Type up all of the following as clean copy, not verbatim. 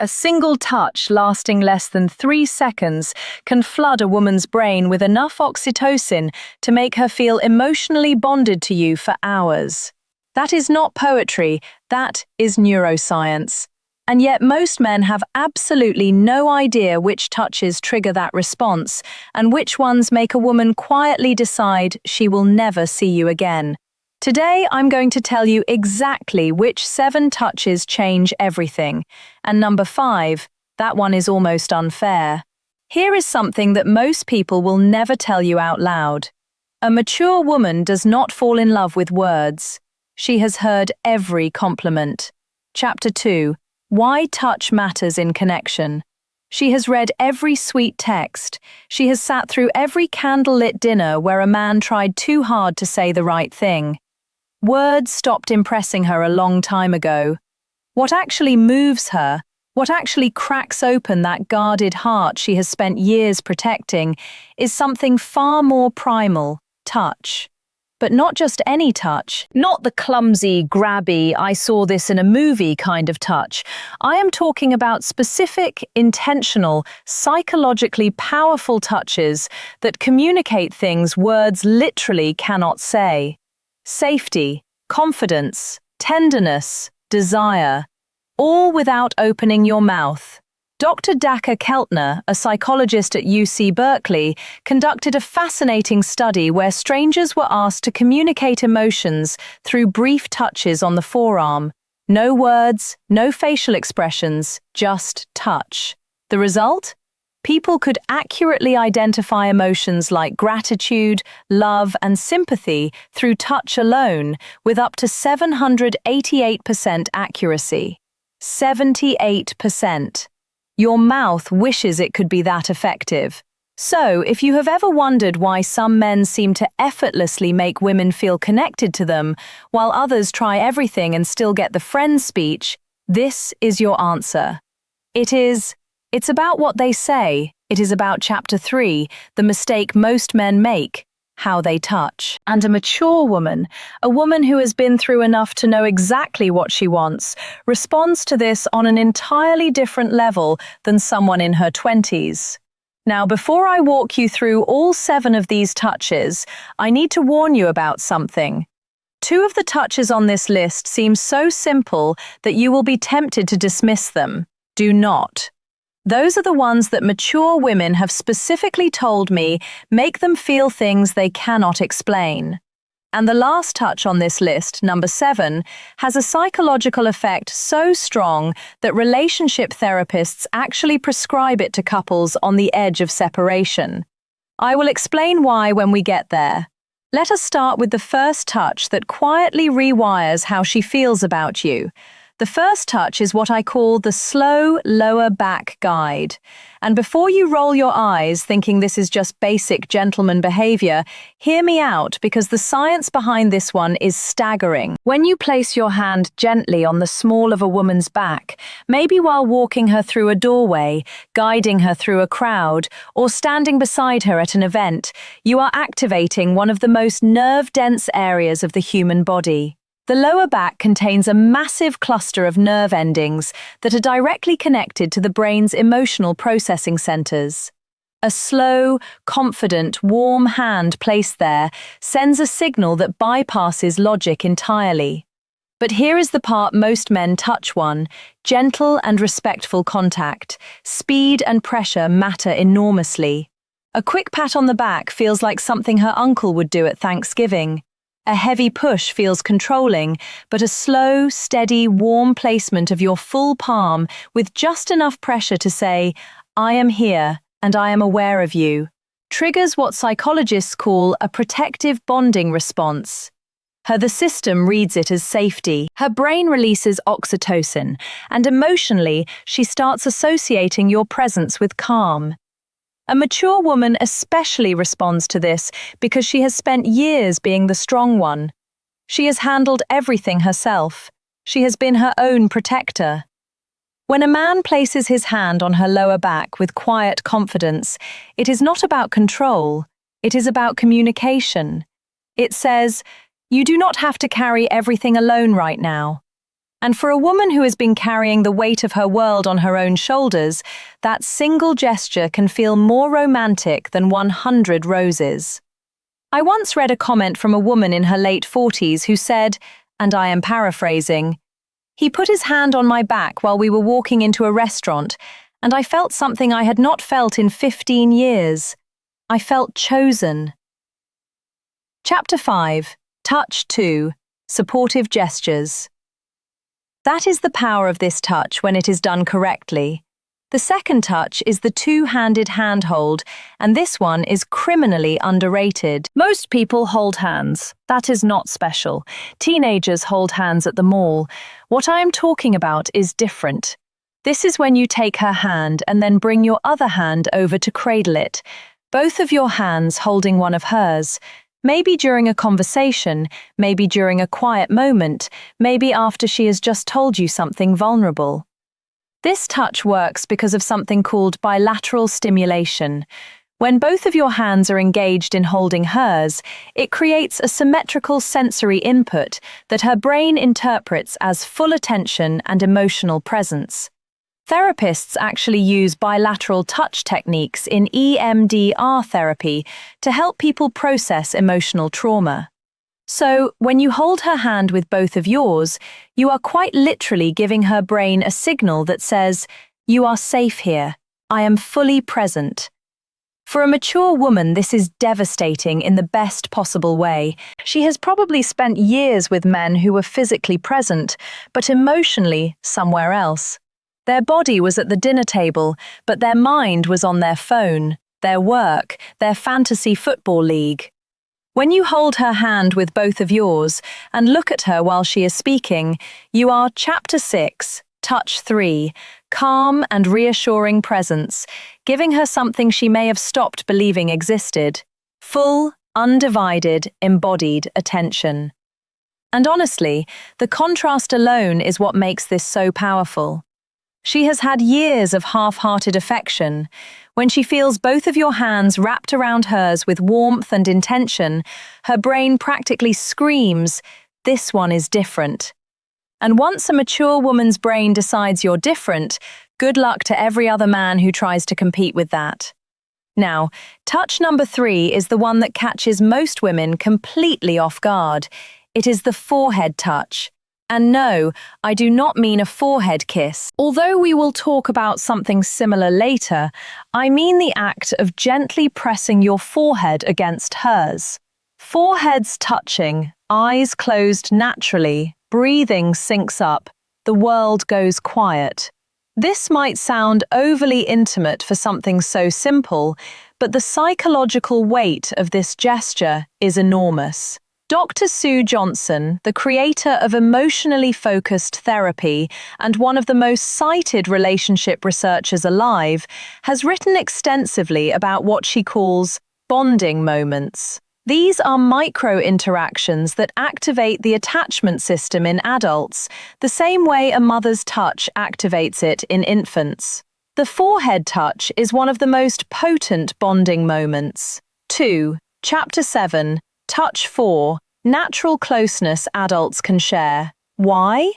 A single touch lasting less than 3 seconds can flood a woman's brain with enough oxytocin to make her feel emotionally bonded to you for hours. That is not poetry, that is neuroscience. And yet most men have absolutely no idea which touches trigger that response and which ones make a woman quietly decide she will never see you again. Today, I'm going to tell you exactly which 7 touches change everything. And number 5, that one is almost unfair. Here is something that most people will never tell you out loud. A mature woman does not fall in love with words. She has heard every compliment. Chapter 2. Why touch matters in connection. She has read every sweet text. She has sat through every candlelit dinner where a man tried too hard to say the right thing. Words stopped impressing her a long time ago. What actually moves her, what actually cracks open that guarded heart she has spent years protecting, is something far more primal: touch. But not just any touch, not the clumsy, grabby, I saw this in a movie kind of touch. I am talking about specific, intentional, psychologically powerful touches that communicate things words literally cannot say. Safety, confidence, tenderness, desire, all without opening your mouth. Dr. Dacher Keltner, a psychologist at UC Berkeley, conducted a fascinating study where strangers were asked to communicate emotions through brief touches on the forearm. No words, no facial expressions, just touch. The result? People could accurately identify emotions like gratitude, love, and sympathy through touch alone, with up to 788% accuracy. 78%. Your mouth wishes it could be that effective. So, if you have ever wondered why some men seem to effortlessly make women feel connected to them, while others try everything and still get the friend speech, this is your answer. It's about what they say. It is about Chapter 3, the mistake most men make: how they touch. And a mature woman, a woman who has been through enough to know exactly what she wants, responds to this on an entirely different level than someone in her 20s. Now, before I walk you through all 7 of these touches, I need to warn you about something. 2 of the touches on this list seem so simple that you will be tempted to dismiss them. Do not. Those are the ones that mature women have specifically told me make them feel things they cannot explain. And the last touch on this list, number 7, has a psychological effect so strong that relationship therapists actually prescribe it to couples on the edge of separation. I will explain why when we get there. Let us start with the first touch that quietly rewires how she feels about you. The first touch is what I call the slow lower back guide. And before you roll your eyes thinking this is just basic gentleman behavior, hear me out, because the science behind this one is staggering. When you place your hand gently on the small of a woman's back, maybe while walking her through a doorway, guiding her through a crowd, or standing beside her at an event, you are activating one of the most nerve-dense areas of the human body. The lower back contains a massive cluster of nerve endings that are directly connected to the brain's emotional processing centers. A slow, confident, warm hand placed there sends a signal that bypasses logic entirely. But here is the part most men touch on: gentle and respectful contact. Speed and pressure matter enormously. A quick pat on the back feels like something her uncle would do at Thanksgiving. A heavy push feels controlling, but a slow, steady, warm placement of your full palm with just enough pressure to say, "I am here and I am aware of you," triggers what psychologists call a protective bonding response. The system reads it as safety. Her brain releases oxytocin, and emotionally, she starts associating your presence with calm. A mature woman especially responds to this because she has spent years being the strong one. She has handled everything herself. She has been her own protector. When a man places his hand on her lower back with quiet confidence, it is not about control. It is about communication. It says, "You do not have to carry everything alone right now. And for a woman who has been carrying the weight of her world on her own shoulders, that single gesture can feel more romantic than 100 roses. I once read a comment from a woman in her late 40s who said, and I am paraphrasing, "He put his hand on my back while we were walking into a restaurant, and I felt something I had not felt in 15 years. I felt chosen." Chapter 5. Touch 2. Supportive Gestures. That is the power of this touch when it is done correctly. The second touch is the two-handed handhold, and this one is criminally underrated. Most people hold hands. That is not special. Teenagers hold hands at the mall. What I am talking about is different. This is when you take her hand and then bring your other hand over to cradle it, both of your hands holding one of hers. Maybe during a conversation, maybe during a quiet moment, maybe after she has just told you something vulnerable. This touch works because of something called bilateral stimulation. When both of your hands are engaged in holding hers, it creates a symmetrical sensory input that her brain interprets as full attention and emotional presence. Therapists actually use bilateral touch techniques in EMDR therapy to help people process emotional trauma. So, when you hold her hand with both of yours, you are quite literally giving her brain a signal that says, "You are safe here. I am fully present." For a mature woman, this is devastating in the best possible way. She has probably spent years with men who were physically present, but emotionally somewhere else. Their body was at the dinner table, but their mind was on their phone, their work, their fantasy football league. When you hold her hand with both of yours and look at her while she is speaking, you are Chapter 6, Touch 3, calm and reassuring presence, giving her something she may have stopped believing existed. Full, undivided, embodied attention. And honestly, the contrast alone is what makes this so powerful. She has had years of half-hearted affection. When she feels both of your hands wrapped around hers with warmth and intention, her brain practically screams, "This one is different." And once a mature woman's brain decides you're different, good luck to every other man who tries to compete with that. Now, touch number 3 is the one that catches most women completely off guard. It is the forehead touch. And no, I do not mean a forehead kiss. Although we will talk about something similar later, I mean the act of gently pressing your forehead against hers. Foreheads touching, eyes closed naturally, breathing syncs up, the world goes quiet. This might sound overly intimate for something so simple, but the psychological weight of this gesture is enormous. Dr. Sue Johnson, the creator of emotionally focused therapy and one of the most cited relationship researchers alive, has written extensively about what she calls bonding moments. These are micro-interactions that activate the attachment system in adults, the same way a mother's touch activates it in infants. The forehead touch is one of the most potent bonding moments. 2. Chapter 7. Touch 4. Natural closeness adults can share. Why?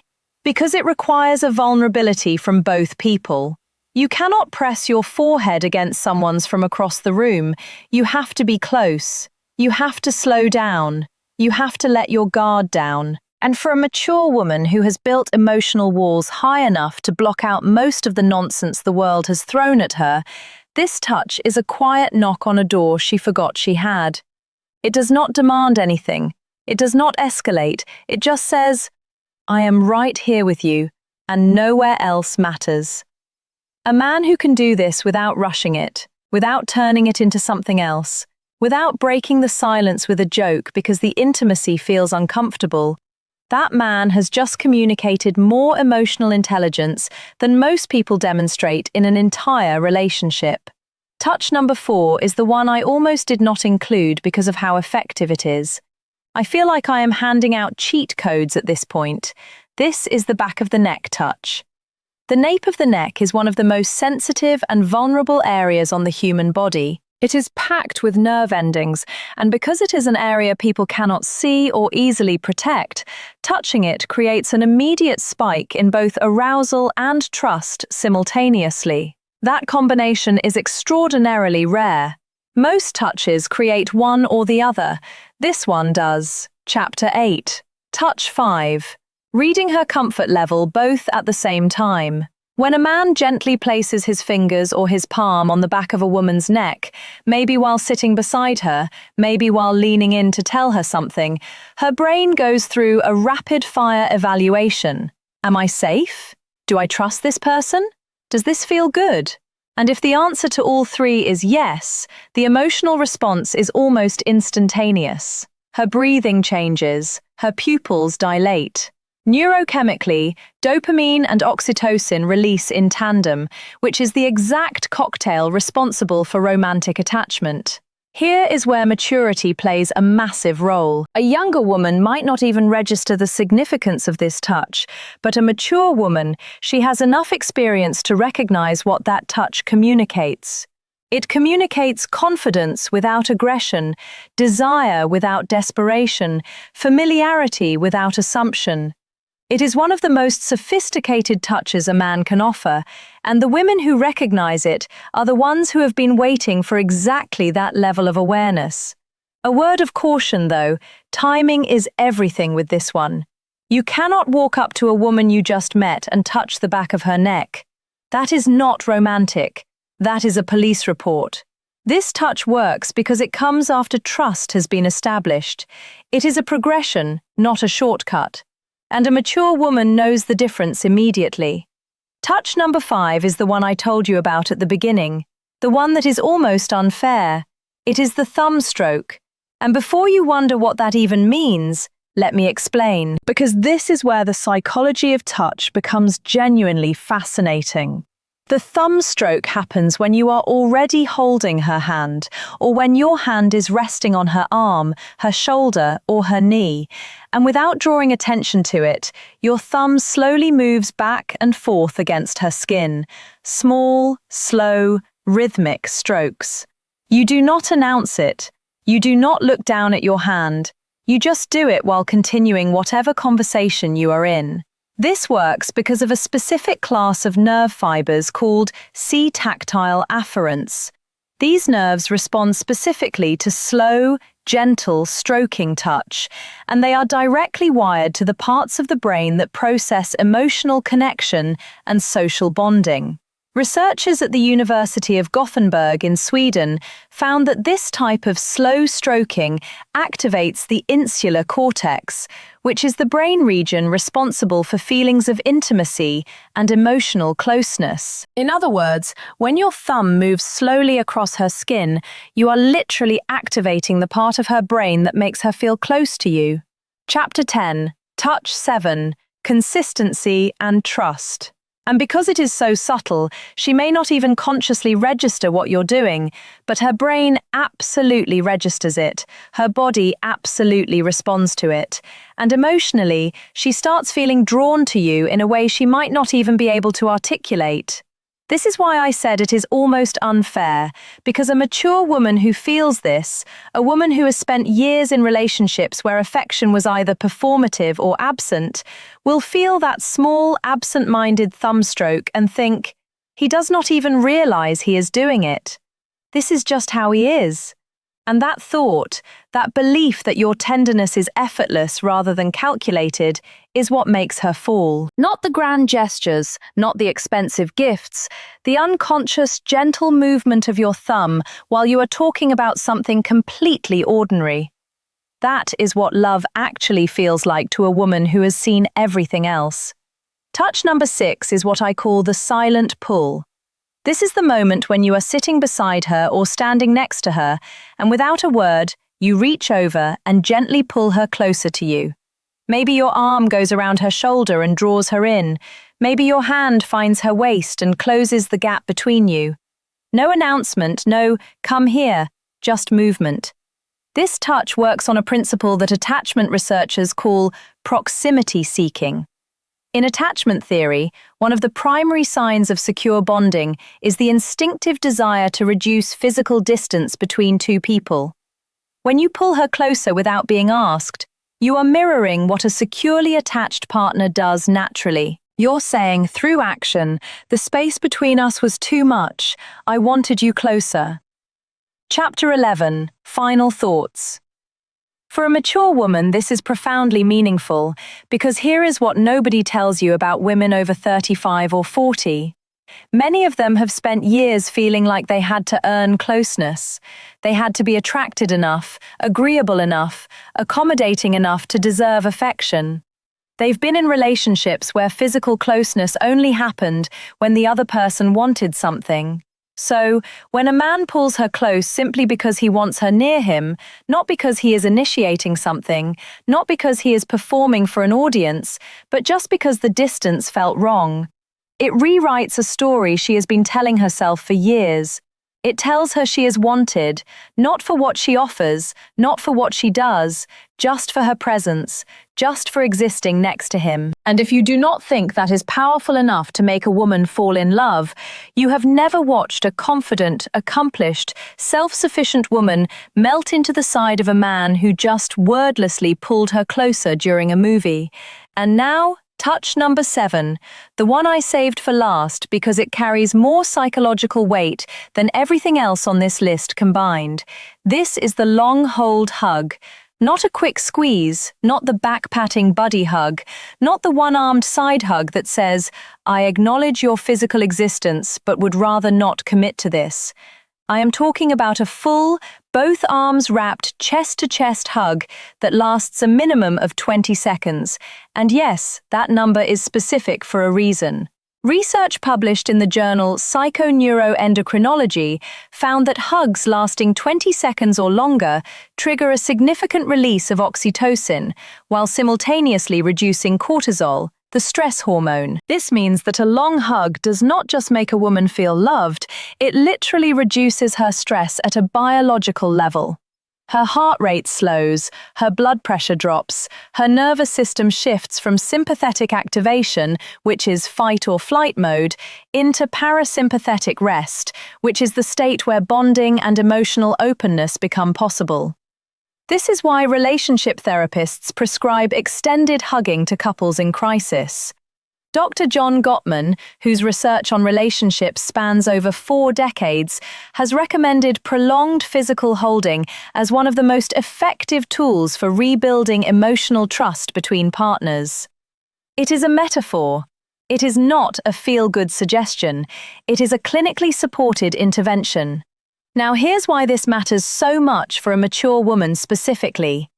Because it requires a vulnerability from both people. You cannot press your forehead against someone's from across the room. You have to be close. You have to slow down. You have to let your guard down. And for a mature woman who has built emotional walls high enough to block out most of the nonsense the world has thrown at her, this touch is a quiet knock on a door she forgot she had. It does not demand anything. It does not escalate. It just says, "I am right here with you, and nowhere else matters." A man who can do this without rushing it, without turning it into something else, without breaking the silence with a joke because the intimacy feels uncomfortable, that man has just communicated more emotional intelligence than most people demonstrate in an entire relationship. Touch number 4 is the one I almost did not include because of how effective it is. I feel like I am handing out cheat codes at this point. This is the back of the neck touch. The nape of the neck is one of the most sensitive and vulnerable areas on the human body. It is packed with nerve endings, and because it is an area people cannot see or easily protect, touching it creates an immediate spike in both arousal and trust simultaneously. That combination is extraordinarily rare. Most touches create one or the other. This one does. Chapter 8. Touch 5. Reading her comfort level both at the same time. When a man gently places his fingers or his palm on the back of a woman's neck, maybe while sitting beside her, maybe while leaning in to tell her something, her brain goes through a rapid-fire evaluation. Am I safe? Do I trust this person? Does this feel good? And if the answer to all three is yes, the emotional response is almost instantaneous. Her breathing changes, her pupils dilate. Neurochemically, dopamine and oxytocin release in tandem, which is the exact cocktail responsible for romantic attachment. Here is where maturity plays a massive role. A younger woman might not even register the significance of this touch, but a mature woman, she has enough experience to recognize what that touch communicates. It communicates confidence without aggression, desire without desperation, familiarity without assumption. It is one of the most sophisticated touches a man can offer, and the women who recognize it are the ones who have been waiting for exactly that level of awareness. A word of caution, though, timing is everything with this one. You cannot walk up to a woman you just met and touch the back of her neck. That is not romantic. That is a police report. This touch works because it comes after trust has been established. It is a progression, not a shortcut. And a mature woman knows the difference immediately. Touch number 5 is the one I told you about at the beginning, the one that is almost unfair. It is the thumb stroke. And before you wonder what that even means, let me explain. Because this is where the psychology of touch becomes genuinely fascinating. The thumb stroke happens when you are already holding her hand, or when your hand is resting on her arm, her shoulder, or her knee, and without drawing attention to it, your thumb slowly moves back and forth against her skin. Small, slow, rhythmic strokes. You do not announce it. You do not look down at your hand. You just do it while continuing whatever conversation you are in. This works because of a specific class of nerve fibers called C-tactile afferents. These nerves respond specifically to slow, gentle stroking touch, and they are directly wired to the parts of the brain that process emotional connection and social bonding. Researchers at the University of Gothenburg in Sweden found that this type of slow stroking activates the insular cortex, which is the brain region responsible for feelings of intimacy and emotional closeness. In other words, when your thumb moves slowly across her skin, you are literally activating the part of her brain that makes her feel close to you. Chapter 10. Touch 7. Consistency and Trust. And because it is so subtle, she may not even consciously register what you're doing, but her brain absolutely registers it, her body absolutely responds to it, and emotionally, she starts feeling drawn to you in a way she might not even be able to articulate. This is why I said it is almost unfair, because a mature woman who feels this, a woman who has spent years in relationships where affection was either performative or absent, will feel that small, absent-minded thumb stroke and think, he does not even realize he is doing it. This is just how he is. And that thought, that belief that your tenderness is effortless rather than calculated, is what makes her fall. Not the grand gestures, not the expensive gifts, the unconscious, gentle movement of your thumb while you are talking about something completely ordinary. That is what love actually feels like to a woman who has seen everything else. Touch number 6 is what I call the silent pull. This is the moment when you are sitting beside her or standing next to her, and without a word, you reach over and gently pull her closer to you. Maybe your arm goes around her shoulder and draws her in. Maybe your hand finds her waist and closes the gap between you. No announcement, no "come here," just movement. This touch works on a principle that attachment researchers call proximity seeking. In attachment theory, one of the primary signs of secure bonding is the instinctive desire to reduce physical distance between two people. When you pull her closer without being asked, you are mirroring what a securely attached partner does naturally. You're saying, through action, the space between us was too much. I wanted you closer. Chapter 11. Final Thoughts. For a mature woman, this is profoundly meaningful, because here is what nobody tells you about women over 35 or 40. Many of them have spent years feeling like they had to earn closeness. They had to be attracted enough, agreeable enough, accommodating enough to deserve affection. They've been in relationships where physical closeness only happened when the other person wanted something. So, when a man pulls her close simply because he wants her near him, not because he is initiating something, not because he is performing for an audience, but just because the distance felt wrong, it rewrites a story she has been telling herself for years. It tells her she is wanted, not for what she offers, not for what she does, just for her presence, just for existing next to him. And if you do not think that is powerful enough to make a woman fall in love, you have never watched a confident, accomplished, self-sufficient woman melt into the side of a man who just wordlessly pulled her closer during a movie. And now, touch number 7, the one I saved for last because it carries more psychological weight than everything else on this list combined. This is the long hold hug. Not a quick squeeze, not the back-patting buddy hug, not the one-armed side hug that says, I acknowledge your physical existence but would rather not commit to this. I am talking about a full, both arms wrapped chest-to-chest hug that lasts a minimum of 20 seconds. And yes, that number is specific for a reason. Research published in the journal Psychoneuroendocrinology found that hugs lasting 20 seconds or longer trigger a significant release of oxytocin, while simultaneously reducing cortisol, the stress hormone. This means that a long hug does not just make a woman feel loved, it literally reduces her stress at a biological level. Her heart rate slows, her blood pressure drops, her nervous system shifts from sympathetic activation, which is fight or flight mode, into parasympathetic rest, which is the state where bonding and emotional openness become possible. This is why relationship therapists prescribe extended hugging to couples in crisis. Dr. John Gottman, whose research on relationships spans over 4 decades, has recommended prolonged physical holding as one of the most effective tools for rebuilding emotional trust between partners. It is a metaphor. It is not a feel-good suggestion. It is a clinically supported intervention. Now here's why this matters so much for a mature woman specifically.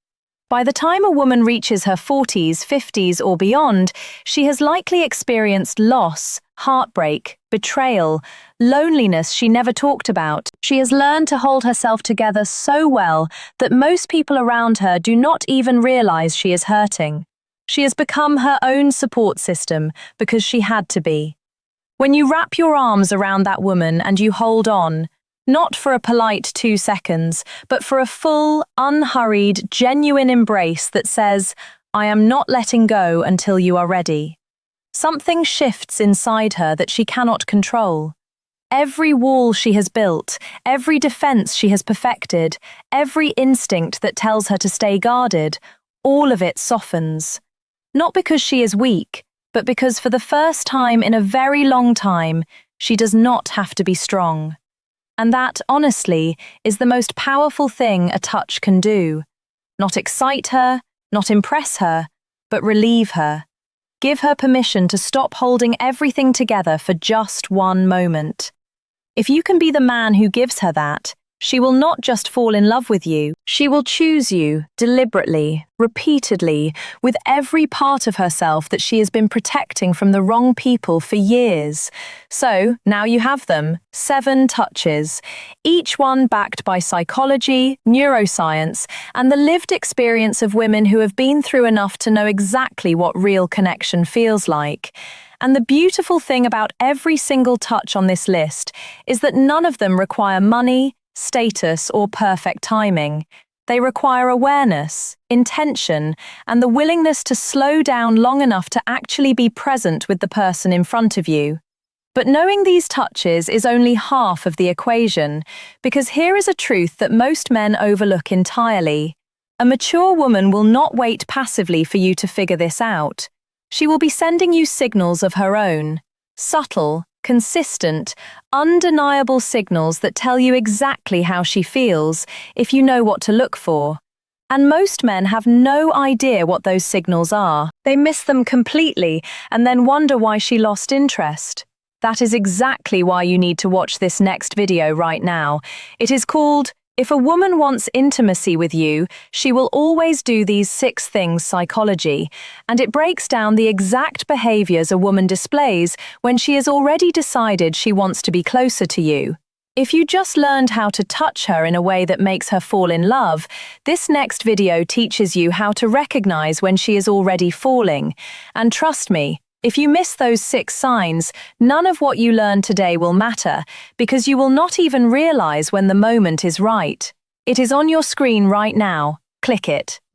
By the time a woman reaches her 40s, 50s, or beyond, she has likely experienced loss, heartbreak, betrayal, loneliness she never talked about. She has learned to hold herself together so well that most people around her do not even realize she is hurting. She has become her own support system because she had to be. When you wrap your arms around that woman and you hold on, not for a polite 2 seconds, but for a full, unhurried, genuine embrace that says, I am not letting go until you are ready. Something shifts inside her that she cannot control. Every wall she has built, every defense she has perfected, every instinct that tells her to stay guarded, all of it softens. Not because she is weak, but because for the first time in a very long time, she does not have to be strong. And that, honestly, is the most powerful thing a touch can do. Not excite her, not impress her, but relieve her. Give her permission to stop holding everything together for just one moment. If you can be the man who gives her that, she will not just fall in love with you, she will choose you deliberately, repeatedly, with every part of herself that she has been protecting from the wrong people for years. So, now you have them, 7 touches, each one backed by psychology, neuroscience, and the lived experience of women who have been through enough to know exactly what real connection feels like. And the beautiful thing about every single touch on this list is that none of them require money, status, or perfect timing. They require awareness, intention, and the willingness to slow down long enough to actually be present with the person in front of you. But knowing these touches is only half of the equation, because here is a truth that most men overlook entirely. A mature woman will not wait passively for you to figure this out. She will be sending you signals of her own. Subtle, consistent, undeniable signals that tell you exactly how she feels, if you know what to look for. And most men have no idea what those signals are. They miss them completely and then wonder why she lost interest. That is exactly why you need to watch this next video right now. It is called, "If a Woman Wants Intimacy with You, She Will Always Do These 6 Things Psychology," and it breaks down the exact behaviors a woman displays when she has already decided she wants to be closer to you. If you just learned how to touch her in a way that makes her fall in love, this next video teaches you how to recognize when she is already falling. And trust me, if you miss those 6 signs, none of what you learn today will matter, because you will not even realize when the moment is right. It is on your screen right now. Click it.